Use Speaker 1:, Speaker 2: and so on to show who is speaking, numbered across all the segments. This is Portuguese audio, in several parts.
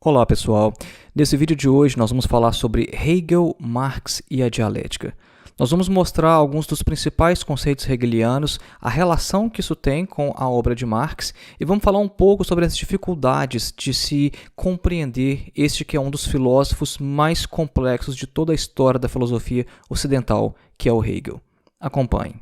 Speaker 1: Olá pessoal, nesse vídeo de hoje nós vamos falar sobre Hegel, Marx e a dialética. Nós vamos mostrar alguns dos principais conceitos hegelianos, a relação que isso tem com a obra de Marx e vamos falar um pouco sobre as dificuldades de se compreender este que é um dos filósofos mais complexos de toda a história da filosofia ocidental, que é o Hegel. Acompanhe.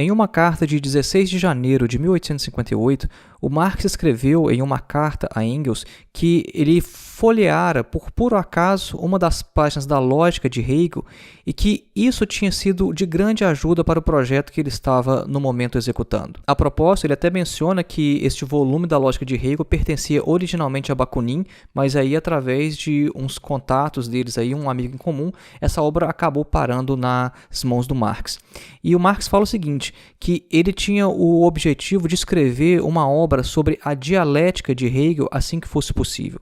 Speaker 1: Em uma carta de 16 de janeiro de 1858, o Marx escreveu em uma carta a Engels que ele folheara por puro acaso uma das páginas da Lógica de Hegel e que isso tinha sido de grande ajuda para o projeto que ele estava no momento executando. A propósito, ele até menciona que este volume da Lógica de Hegel pertencia originalmente a Bakunin, mas aí através de uns contatos deles, aí, um amigo em comum, essa obra acabou parando nas mãos do Marx. E o Marx fala o seguinte, que ele tinha o objetivo de escrever uma obra sobre a dialética de Hegel assim que fosse possível.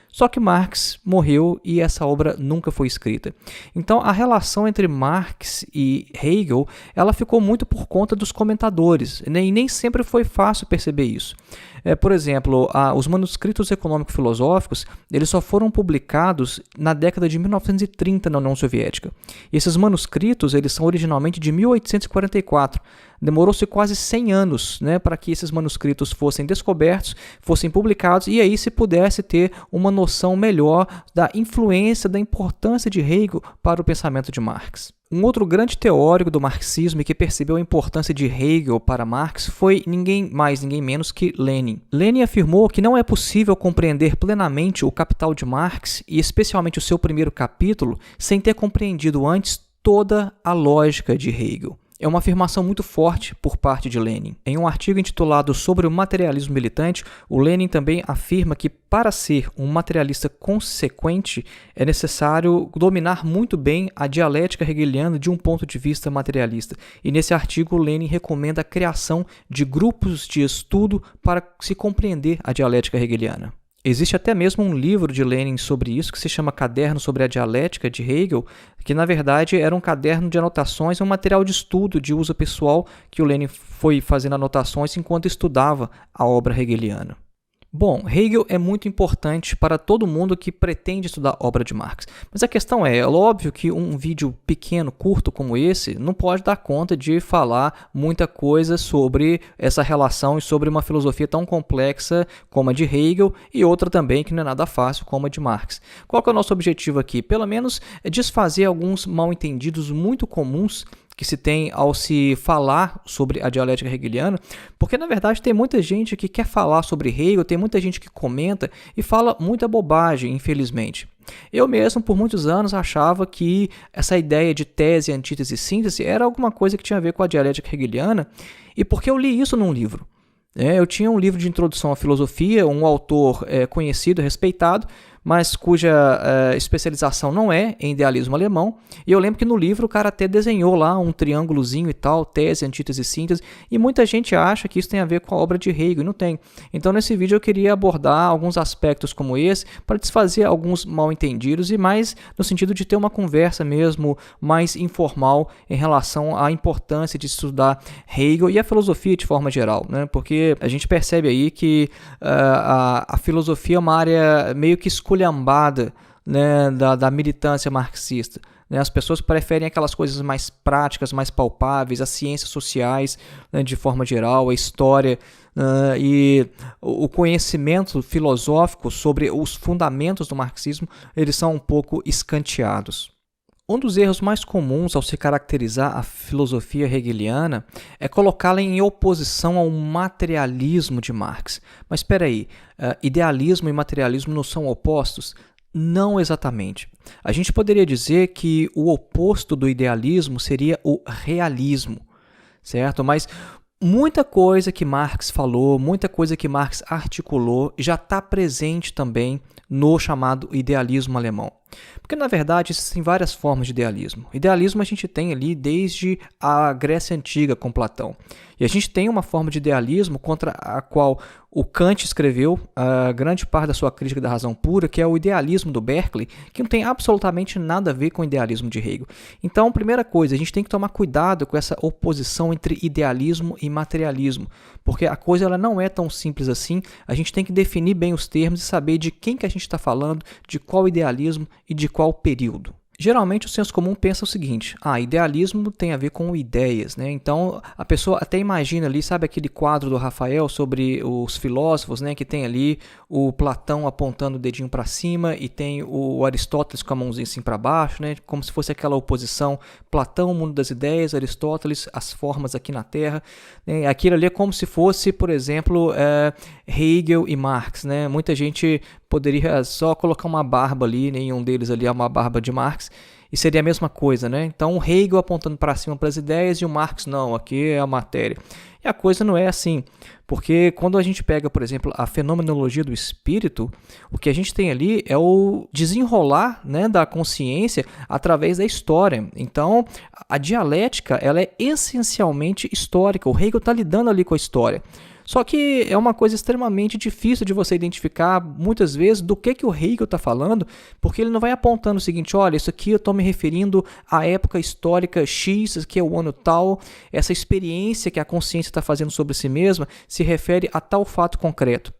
Speaker 1: Só que Marx morreu e essa obra nunca foi escrita. Então a relação entre Marx e Hegel ela ficou muito por conta dos comentadores, e nem sempre foi fácil perceber isso. Por exemplo, os manuscritos econômico-filosóficos eles só foram publicados na década de 1930 na União Soviética. E esses manuscritos eles são originalmente de 1844. Demorou-se quase 100 anos, para que esses manuscritos fossem descobertos, fossem publicados e aí se pudesse ter uma noção melhor da influência, da importância de Hegel para o pensamento de Marx. Um outro grande teórico do marxismo e que percebeu a importância de Hegel para Marx foi ninguém mais, ninguém menos que Lenin. Lenin afirmou que não é possível compreender plenamente o Capital de Marx e especialmente o seu primeiro capítulo sem ter compreendido antes toda a lógica de Hegel. É uma afirmação muito forte por parte de Lenin. Em um artigo intitulado Sobre o Materialismo Militante, o Lenin também afirma que para ser um materialista consequente é necessário dominar muito bem a dialética hegeliana de um ponto de vista materialista. E nesse artigo, Lenin recomenda a criação de grupos de estudo para se compreender a dialética hegeliana. Existe até mesmo um livro de Lenin sobre isso, que se chama Caderno sobre a Dialética de Hegel, que na verdade era um caderno de anotações, um material de estudo de uso pessoal que o Lenin foi fazendo anotações enquanto estudava a obra hegeliana. Bom, Hegel é muito importante para todo mundo que pretende estudar a obra de Marx. Mas a questão é óbvio que um vídeo pequeno, curto como esse, não pode dar conta de falar muita coisa sobre essa relação e sobre uma filosofia tão complexa como a de Hegel e outra também que não é nada fácil como a de Marx. Qual que é o nosso objetivo aqui? Pelo menos é desfazer alguns mal-entendidos muito comuns que se tem ao se falar sobre a dialética hegeliana, porque na verdade tem muita gente que quer falar sobre Hegel, tem muita gente que comenta e fala muita bobagem, infelizmente. Eu mesmo, por muitos anos, achava que essa ideia de tese, antítese e síntese era alguma coisa que tinha a ver com a dialética hegeliana, e porque eu li isso num livro. Eu tinha um livro de introdução à filosofia, um autor conhecido, respeitado, mas cuja especialização não é em idealismo alemão. E eu lembro que no livro o cara até desenhou lá um triângulozinho e tal, tese, antítese, síntese, e muita gente acha que isso tem a ver com a obra de Hegel, e não tem. Então nesse vídeo eu queria abordar alguns aspectos como esse, para desfazer alguns mal-entendidos e mais no sentido de ter uma conversa mesmo mais informal em relação à importância de estudar Hegel e a filosofia de forma geral, porque a gente percebe aí que a filosofia é uma área meio que esculhambada, da militância marxista. As pessoas preferem aquelas coisas mais práticas, mais palpáveis, as ciências sociais, de forma geral, a história e o conhecimento filosófico sobre os fundamentos do marxismo, eles são um pouco escanteados. Um dos erros mais comuns ao se caracterizar a filosofia hegeliana é colocá-la em oposição ao materialismo de Marx. Mas espera aí, idealismo e materialismo não são opostos? Não exatamente. A gente poderia dizer que o oposto do idealismo seria o realismo, certo? Mas muita coisa que Marx falou, muita coisa que Marx articulou já está presente também no chamado idealismo alemão. Porque, na verdade, existem várias formas de idealismo. Idealismo a gente tem ali desde a Grécia Antiga, com Platão. E a gente tem uma forma de idealismo contra a qual o Kant escreveu a grande parte da sua crítica da razão pura, que é o idealismo do Berkeley, que não tem absolutamente nada a ver com o idealismo de Hegel. Então, primeira coisa, a gente tem que tomar cuidado com essa oposição entre idealismo e materialismo, porque a coisa ela não é tão simples assim. A gente tem que definir bem os termos e saber de quem que a gente está falando, de qual idealismo e de qual período. Geralmente o senso comum pensa o seguinte: idealismo tem a ver com ideias, né? Então a pessoa até imagina ali, sabe aquele quadro do Rafael sobre os filósofos, né? Que tem ali o Platão apontando o dedinho para cima e tem o Aristóteles com a mãozinha assim para baixo, né? Como se fosse aquela oposição: Platão, o mundo das ideias, Aristóteles, as formas aqui na Terra, né? Aquilo ali é como se fosse, por exemplo, Hegel e Marx, né? Muita gente poderia só colocar uma barba ali, nenhum deles ali é uma barba de Marx, e seria a mesma coisa, né? Então o Hegel apontando para cima para as ideias e o Marx não, aqui é a matéria. E a coisa não é assim, porque quando a gente pega, por exemplo, a fenomenologia do espírito, o que a gente tem ali é o desenrolar, né, da consciência através da história. Então a dialética ela é essencialmente histórica, o Hegel está lidando ali com a história. Só que é uma coisa extremamente difícil de você identificar, muitas vezes, do que o Hegel está falando, porque ele não vai apontando o seguinte: olha, isso aqui eu estou me referindo à época histórica X, isso aqui é o ano tal, essa experiência que a consciência está fazendo sobre si mesma se refere a tal fato concreto.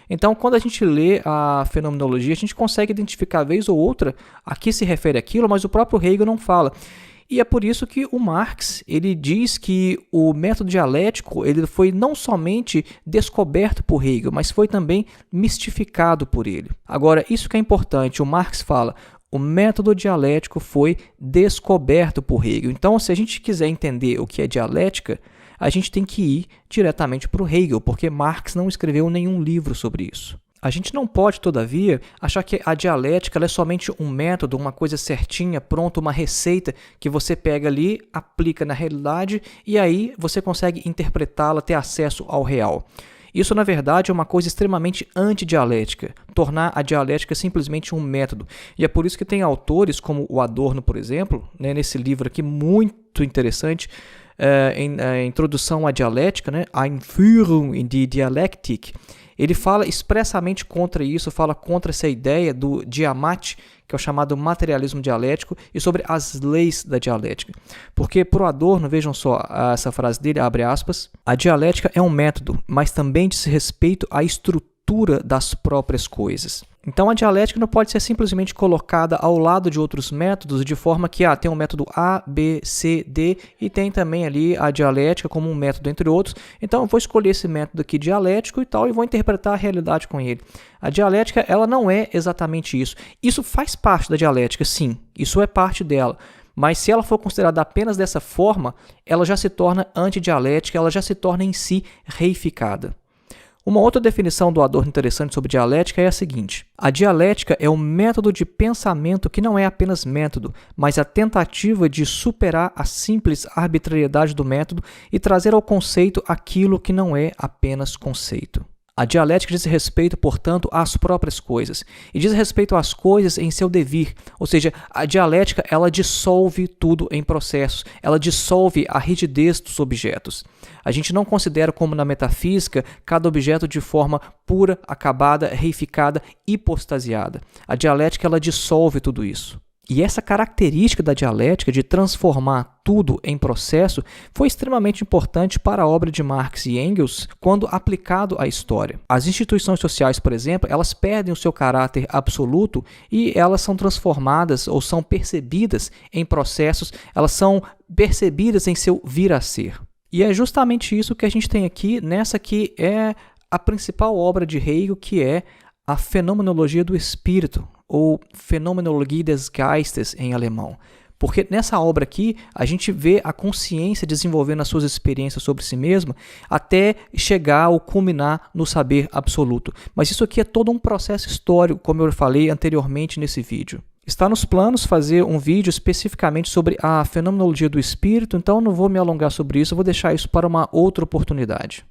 Speaker 1: Então, quando a gente lê a fenomenologia, a gente consegue identificar, vez ou outra, a que se refere aquilo, mas o próprio Hegel não fala. E é por isso que o Marx ele diz que o método dialético ele foi não somente descoberto por Hegel, mas foi também mistificado por ele. Agora, isso que é importante, o Marx fala: o método dialético foi descoberto por Hegel. Então, se a gente quiser entender o que é dialética, a gente tem que ir diretamente para o Hegel, porque Marx não escreveu nenhum livro sobre isso. A gente não pode, todavia, achar que a dialética ela é somente um método, uma coisa certinha, pronto, uma receita que você pega ali, aplica na realidade e aí você consegue interpretá-la, ter acesso ao real. Isso, na verdade, é uma coisa extremamente antidialética, tornar a dialética simplesmente um método. E é por isso que tem autores como o Adorno, por exemplo, né, nesse livro aqui muito interessante, em Introdução à Dialética, né, Einführung in die Dialektik, ele fala expressamente contra isso, fala contra essa ideia do Diamati, que é o chamado materialismo dialético, e sobre as leis da dialética. Porque, por Adorno, vejam só essa frase dele, abre aspas: a dialética é um método, mas também diz respeito à estrutura das próprias coisas. Então a dialética não pode ser simplesmente colocada ao lado de outros métodos de forma que tem um método A, B, C, D e tem também ali a dialética como um método entre outros. Então eu vou escolher esse método aqui dialético e tal e vou interpretar a realidade com ele. A dialética ela não é exatamente isso. Isso faz parte da dialética, sim, isso é parte dela. Mas se ela for considerada apenas dessa forma, ela já se torna antidialética, ela já se torna em si reificada. Uma outra definição do Adorno interessante sobre dialética é a seguinte: a dialética é um método de pensamento que não é apenas método, mas a tentativa de superar a simples arbitrariedade do método e trazer ao conceito aquilo que não é apenas conceito. A dialética diz respeito, portanto, às próprias coisas, e diz respeito às coisas em seu devir, ou seja, a dialética ela dissolve tudo em processos, ela dissolve a rigidez dos objetos. A gente não considera como na metafísica cada objeto de forma pura, acabada, reificada, hipostasiada. A dialética ela dissolve tudo isso. E essa característica da dialética de transformar tudo em processo foi extremamente importante para a obra de Marx e Engels quando aplicado à história. As instituições sociais, por exemplo, elas perdem o seu caráter absoluto e elas são transformadas ou são percebidas em processos, elas são percebidas em seu vir a ser. E é justamente isso que a gente tem aqui nessa que é a principal obra de Hegel, que é a Fenomenologia do Espírito, ou Phänomenologie des Geistes em alemão. Porque nessa obra aqui, a gente vê a consciência desenvolvendo as suas experiências sobre si mesma até chegar ou culminar no saber absoluto. Mas isso aqui é todo um processo histórico, como eu falei anteriormente nesse vídeo. Está nos planos fazer um vídeo especificamente sobre a Fenomenologia do Espírito, então não vou me alongar sobre isso, vou deixar isso para uma outra oportunidade.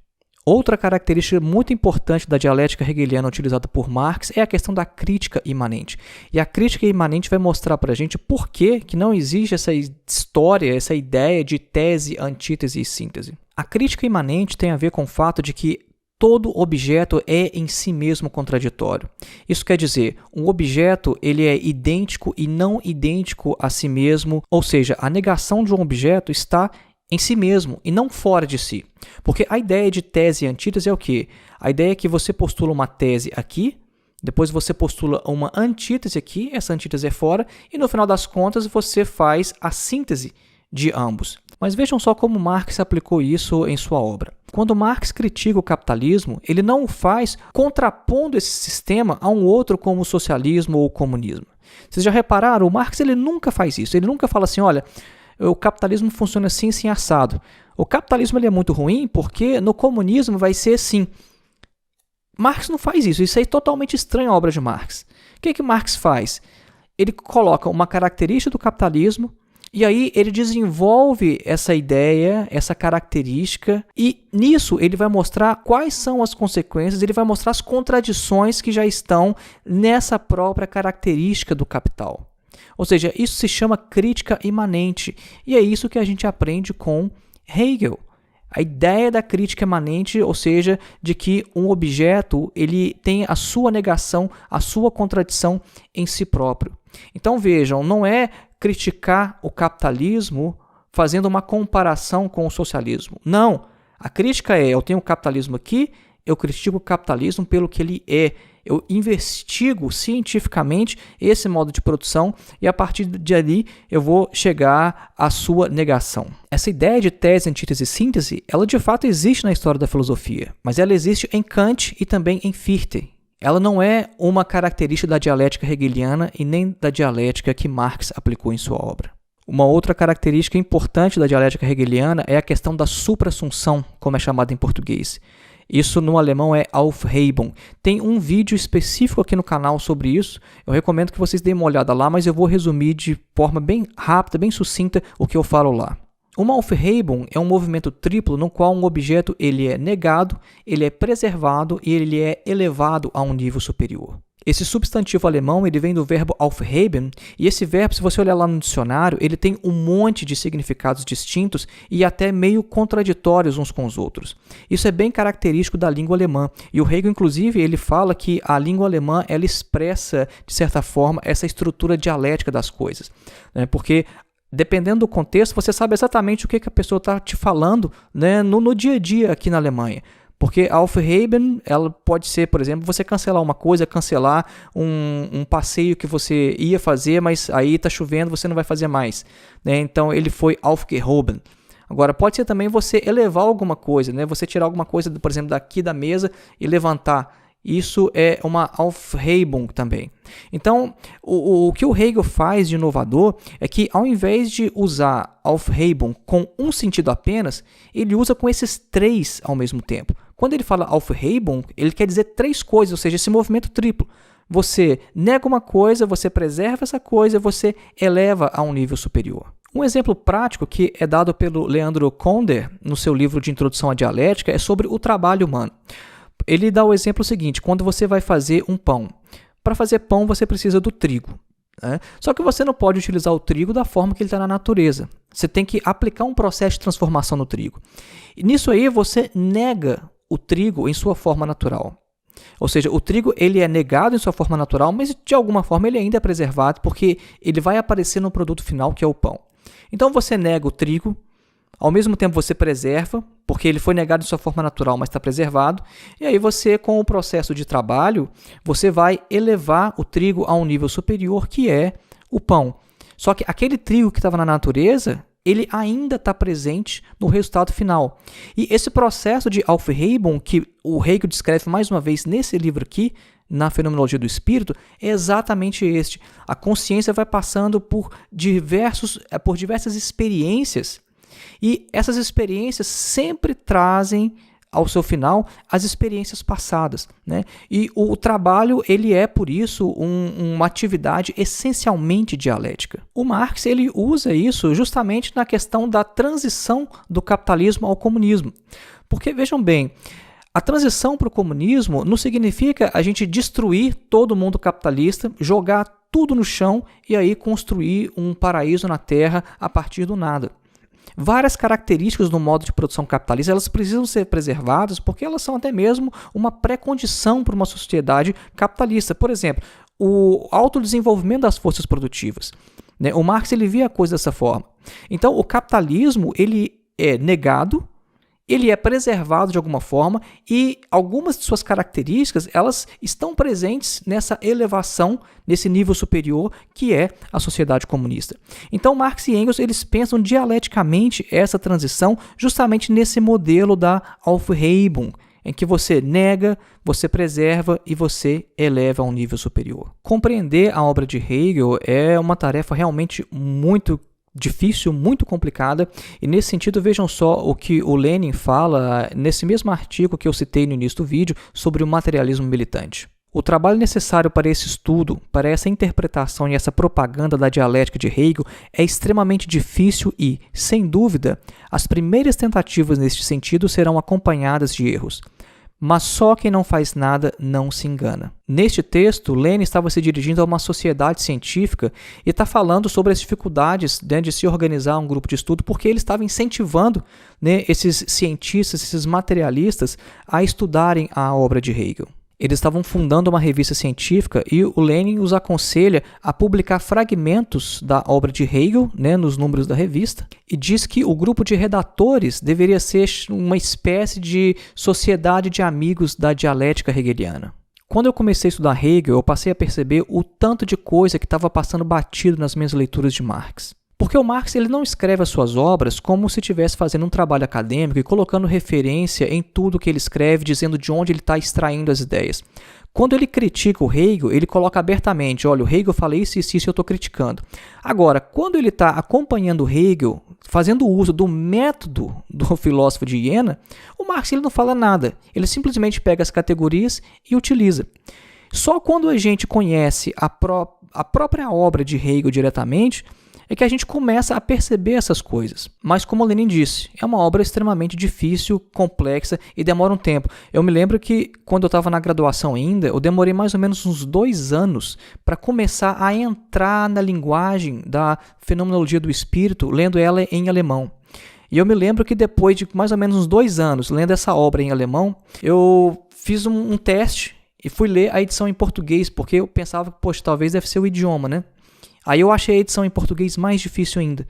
Speaker 1: Outra característica muito importante da dialética hegeliana utilizada por Marx é a questão da crítica imanente. E a crítica imanente vai mostrar para a gente por que não existe essa história, essa ideia de tese, antítese e síntese. A crítica imanente tem a ver com o fato de que todo objeto é em si mesmo contraditório. Isso quer dizer, um objeto ele é idêntico e não idêntico a si mesmo, ou seja, a negação de um objeto está em si mesmo e não fora de si. Porque a ideia de tese e antítese é o quê? A ideia é que você postula uma tese aqui, depois você postula uma antítese aqui, essa antítese é fora, e no final das contas você faz a síntese de ambos. Mas vejam só como Marx aplicou isso em sua obra. Quando Marx critica o capitalismo, ele não o faz contrapondo esse sistema a um outro como o socialismo ou o comunismo. Vocês já repararam? O Marx ele nunca faz isso. Ele nunca fala assim, olha, o capitalismo funciona assim, assim, assado. O capitalismo ele é muito ruim porque no comunismo vai ser assim. Marx não faz isso. Isso é totalmente estranho à obra de Marx. O que Marx faz? Ele coloca uma característica do capitalismo e aí ele desenvolve essa ideia, essa característica e nisso ele vai mostrar quais são as consequências, ele vai mostrar as contradições que já estão nessa própria característica do capital. Ou seja, isso se chama crítica imanente e é isso que a gente aprende com Hegel. A ideia da crítica imanente, ou seja, de que um objeto ele tem a sua negação, a sua contradição em si próprio. Então vejam, não é criticar o capitalismo fazendo uma comparação com o socialismo. Não, a crítica é, eu tenho o capitalismo aqui, eu critico o capitalismo pelo que ele é. Eu investigo cientificamente esse modo de produção e a partir de ali eu vou chegar à sua negação. Essa ideia de tese, antítese e síntese, ela de fato existe na história da filosofia, mas ela existe em Kant e também em Fichte. Ela não é uma característica da dialética hegeliana e nem da dialética que Marx aplicou em sua obra. Uma outra característica importante da dialética hegeliana é a questão da suprassunção, como é chamada em português. Isso no alemão é Aufhebung. Tem um vídeo específico aqui no canal sobre isso. Eu recomendo que vocês deem uma olhada lá, mas eu vou resumir de forma bem rápida, bem sucinta o que eu falo lá. Uma Aufhebung é um movimento triplo no qual um objeto ele é negado, ele é preservado e ele é elevado a um nível superior. Esse substantivo alemão ele vem do verbo aufheben, e esse verbo, se você olhar lá no dicionário, ele tem um monte de significados distintos e até meio contraditórios uns com os outros. Isso é bem característico da língua alemã, e o Hegel, inclusive, ele fala que a língua alemã ela expressa, de certa forma, essa estrutura dialética das coisas, né? Porque dependendo do contexto, você sabe exatamente o que a pessoa está te falando, né, no dia a dia aqui na Alemanha. Porque Aufheben, ela pode ser, por exemplo, você cancelar uma coisa, cancelar um passeio que você ia fazer, mas aí está chovendo, você não vai fazer mais, né? Então ele foi aufgehoben. Agora, pode ser também você elevar alguma coisa, né? Você tirar alguma coisa, por exemplo, daqui da mesa e levantar. Isso é uma Aufhebung também. Então, o que o Hegel faz de inovador é que, ao invés de usar Aufhebung com um sentido apenas, ele usa com esses três ao mesmo tempo. Quando ele fala Aufhebung, ele quer dizer três coisas, ou seja, esse movimento triplo. Você nega uma coisa, você preserva essa coisa, você eleva a um nível superior. Um exemplo prático que é dado pelo Leandro Konder no seu livro de Introdução à Dialética é sobre o trabalho humano. Ele dá o exemplo seguinte, quando você vai fazer um pão. Para fazer pão você precisa do trigo, né? Só que você não pode utilizar o trigo da forma que ele está na natureza. Você tem que aplicar um processo de transformação no trigo. E nisso aí você nega o trigo em sua forma natural. Ou seja, o trigo ele é negado em sua forma natural, mas de alguma forma ele ainda é preservado porque ele vai aparecer no produto final que é o pão. Então você nega o trigo, ao mesmo tempo você preserva, porque ele foi negado em sua forma natural, mas está preservado. E aí você, com o processo de trabalho, você vai elevar o trigo a um nível superior, que é o pão. Só que aquele trigo que estava na natureza, ele ainda está presente no resultado final. E esse processo de Aufhebung, que o Hegel descreve mais uma vez nesse livro aqui, na Fenomenologia do Espírito, é exatamente este. A consciência vai passando por diversas experiências, e essas experiências sempre trazem ao seu final as experiências passadas, né? E o trabalho ele é, por isso, uma atividade essencialmente dialética. O Marx ele usa isso justamente na questão da transição do capitalismo ao comunismo. Porque, vejam bem, A transição para o comunismo não significa a gente destruir todo mundo capitalista, jogar tudo no chão e aí construir um paraíso na Terra a partir do nada. Várias características do modo de produção capitalista elas precisam ser preservadas porque elas são até mesmo uma pré-condição para uma sociedade capitalista. Por exemplo, o autodesenvolvimento das forças produtivas. Né? O Marx ele via a coisa dessa forma. Então, o capitalismo ele é negado, ele é preservado de alguma forma e algumas de suas características elas estão presentes nessa elevação, nesse nível superior que é a sociedade comunista. Então Marx e Engels eles pensam dialeticamente essa transição justamente nesse modelo da Aufhebung, em que você nega, você preserva e você eleva a um nível superior. Compreender a obra de Hegel é uma tarefa realmente muito difícil, muito complicada, e nesse sentido vejam só o que o Lenin fala nesse mesmo artigo que eu citei no início do vídeo sobre o materialismo militante. O trabalho necessário para esse estudo, para essa interpretação e essa propaganda da dialética de Hegel é extremamente difícil e, sem dúvida, as primeiras tentativas neste sentido serão acompanhadas de erros. Mas só quem não faz nada não se engana. Neste texto, Lenin estava se dirigindo a uma sociedade científica e está falando sobre as dificuldades de se organizar um grupo de estudo, porque ele estava incentivando esses cientistas, esses materialistas, a estudarem a obra de Hegel. Eles estavam fundando uma revista científica e o Lenin os aconselha a publicar fragmentos da obra de Hegel, nos números da revista, e diz que o grupo de redatores deveria ser uma espécie de sociedade de amigos da dialética hegeliana. Quando eu comecei a estudar Hegel, eu passei a perceber o tanto de coisa que estava passando batido nas minhas leituras de Marx. Porque o Marx ele não escreve as suas obras como se estivesse fazendo um trabalho acadêmico e colocando referência em tudo que ele escreve, dizendo de onde ele está extraindo as ideias. Quando ele critica o Hegel, ele coloca abertamente, olha, o Hegel fala isso e isso eu estou criticando. Agora, quando ele está acompanhando o Hegel, fazendo uso do método do filósofo de Iena, o Marx ele não fala nada, ele simplesmente pega as categorias e utiliza. Só quando a gente conhece a própria obra de Hegel diretamente, é que a gente começa a perceber essas coisas. Mas como o Lenin disse, é uma obra extremamente difícil, complexa e demora um tempo. Eu me lembro que quando eu estava na graduação ainda, eu demorei mais ou menos uns 2 anos para começar a entrar na linguagem da fenomenologia do espírito, lendo ela em alemão. E eu me lembro que depois de mais ou menos uns 2 anos lendo essa obra em alemão, eu fiz um teste e fui ler a edição em português, porque eu pensava que, poxa, talvez deve ser o idioma, né? Aí eu achei a edição em português mais difícil ainda,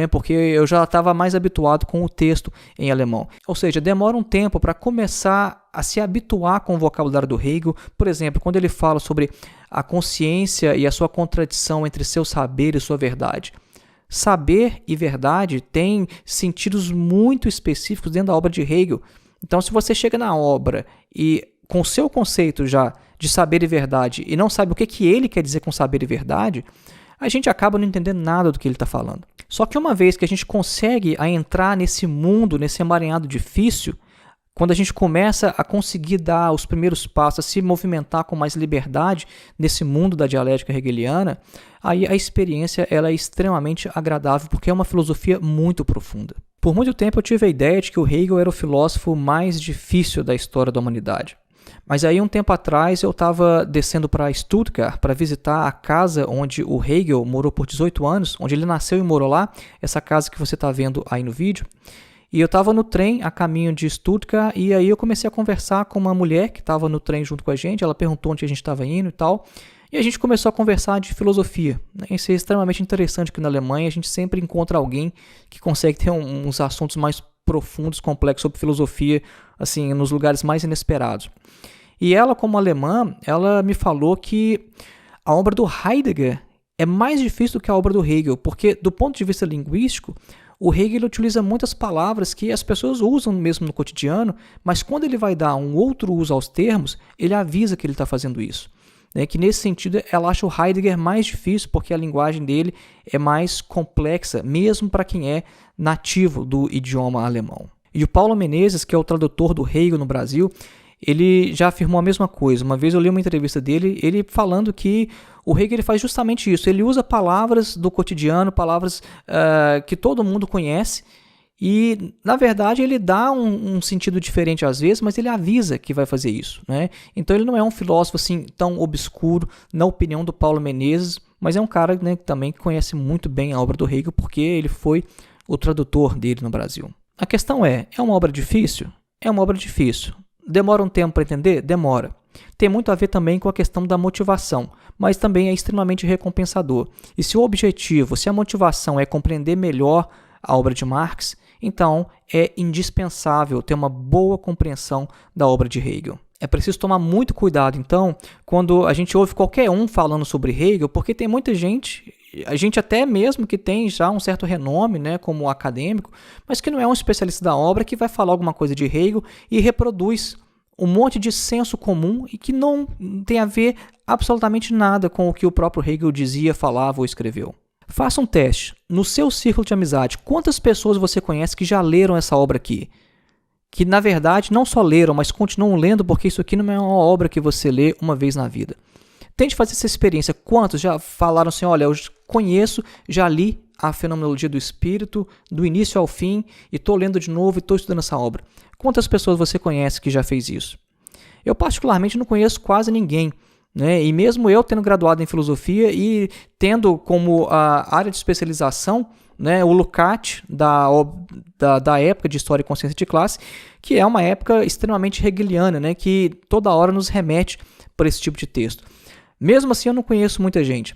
Speaker 1: porque eu já estava mais habituado com o texto em alemão. Ou seja, demora um tempo para começar a se habituar com o vocabulário do Hegel. Por exemplo, quando ele fala sobre a consciência e a sua contradição entre seu saber e sua verdade. Saber e verdade têm sentidos muito específicos dentro da obra de Hegel. Então, se você chega na obra e com o seu conceito já de saber e verdade e não sabe o que ele quer dizer com saber e verdade, a gente acaba não entendendo nada do que ele está falando. Só que uma vez que a gente consegue entrar nesse mundo, nesse emaranhado difícil, quando a gente começa a conseguir dar os primeiros passos, a se movimentar com mais liberdade nesse mundo da dialética hegeliana, aí a experiência ela é extremamente agradável, porque é uma filosofia muito profunda. Por muito tempo eu tive a ideia de que o Hegel era o filósofo mais difícil da história da humanidade. Mas aí um tempo atrás eu estava descendo para Stuttgart para visitar a casa onde o Hegel morou por 18 anos, onde ele nasceu e morou lá, essa casa que você está vendo aí no vídeo. E eu estava no trem a caminho de Stuttgart e aí eu comecei a conversar com uma mulher que estava no trem junto com a gente, ela perguntou onde a gente estava indo e tal, e a gente começou a conversar de filosofia. Isso é extremamente interessante que na Alemanha a gente sempre encontra alguém que consegue ter uns assuntos mais profundos, complexos sobre filosofia, assim, nos lugares mais inesperados. E ela, como alemã, ela me falou que a obra do Heidegger é mais difícil do que a obra do Hegel, porque do ponto de vista linguístico, o Hegel utiliza muitas palavras que as pessoas usam mesmo no cotidiano, mas quando ele vai dar um outro uso aos termos, ele avisa que ele está fazendo isso. Que nesse sentido ela acha o Heidegger mais difícil, porque a linguagem dele é mais complexa, mesmo para quem é nativo do idioma alemão. E o Paulo Menezes, que é o tradutor do Hegel no Brasil, ele já afirmou a mesma coisa. Uma vez eu li uma entrevista dele, ele falando que o Hegel ele faz justamente isso. Ele usa palavras do cotidiano, palavras que todo mundo conhece, E, na verdade, ele dá um sentido diferente às vezes, mas ele avisa que vai fazer isso, né? Então ele não é um filósofo assim tão obscuro, na opinião do Paulo Menezes, mas é um cara, né, que também conhece muito bem a obra do Hegel, porque ele foi o tradutor dele no Brasil. A questão é uma obra difícil? É uma obra difícil. Demora um tempo para entender? Demora. Tem muito a ver também com a questão da motivação, mas também é extremamente recompensador. E se o objetivo, se a motivação é compreender melhor a obra de Marx, então é indispensável ter uma boa compreensão da obra de Hegel. É preciso tomar muito cuidado, então, quando a gente ouve qualquer um falando sobre Hegel, porque tem muita gente, a gente até mesmo que tem já um certo renome, né, como acadêmico, mas que não é um especialista da obra, que vai falar alguma coisa de Hegel e reproduz um monte de senso comum e que não tem a ver absolutamente nada com o que o próprio Hegel dizia, falava ou escreveu. Faça um teste. No seu círculo de amizade, quantas pessoas você conhece que já leram essa obra aqui? Que, na verdade, não só leram, mas continuam lendo, porque isso aqui não é uma obra que você lê uma vez na vida. Tente fazer essa experiência. Quantos já falaram assim, olha, eu conheço, já li a Fenomenologia do Espírito, do início ao fim, e estou lendo de novo e estou estudando essa obra. Quantas pessoas você conhece que já fez isso? Eu, particularmente, não conheço quase ninguém. Né? E mesmo eu tendo graduado em filosofia e tendo como a área de especialização, né, o Lukács da época de História e Consciência de Classe, que é uma época extremamente hegeliana, né, que toda hora nos remete para esse tipo de texto. Mesmo assim, eu não conheço muita gente.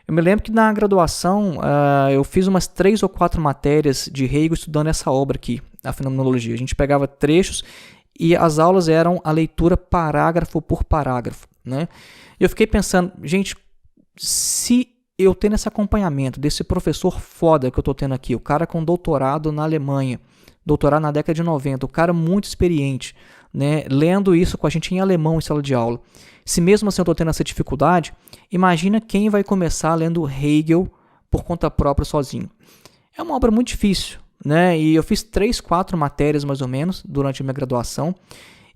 Speaker 1: Eu me lembro que na graduação eu fiz umas 3 ou 4 matérias de Hegel estudando essa obra aqui, a Fenomenologia. A gente pegava trechos e as aulas eram a leitura parágrafo por parágrafo. Né? E eu fiquei pensando, gente, se eu tendo esse acompanhamento desse professor foda que eu estou tendo aqui, o cara com doutorado na Alemanha, doutorado na década de 90, o cara muito experiente, né, lendo isso com a gente em alemão em sala de aula, se mesmo assim eu estou tendo essa dificuldade, imagina quem vai começar lendo Hegel por conta própria sozinho. É uma obra muito difícil, né? E eu fiz 3, 4 matérias mais ou menos durante a minha graduação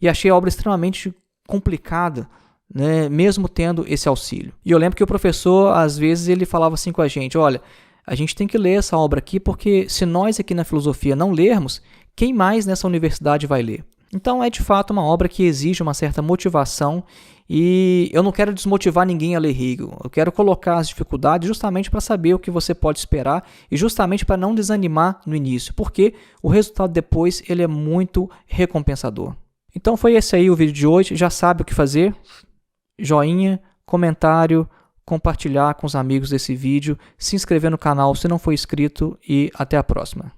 Speaker 1: e achei a obra extremamente complicada, né, mesmo tendo esse auxílio. E eu lembro que o professor, às vezes, ele falava assim com a gente, olha, a gente tem que ler essa obra aqui, porque se nós aqui na filosofia não lermos, quem mais nessa universidade vai ler? Então é de fato uma obra que exige uma certa motivação e eu não quero desmotivar ninguém a ler Hegel. Eu quero colocar as dificuldades justamente para saber o que você pode esperar e justamente para não desanimar no início, porque o resultado depois ele é muito recompensador. Então foi esse aí o vídeo de hoje. Já sabe o que fazer? Joinha, comentário, compartilhar com os amigos desse vídeo, se inscrever no canal se não for inscrito e até a próxima.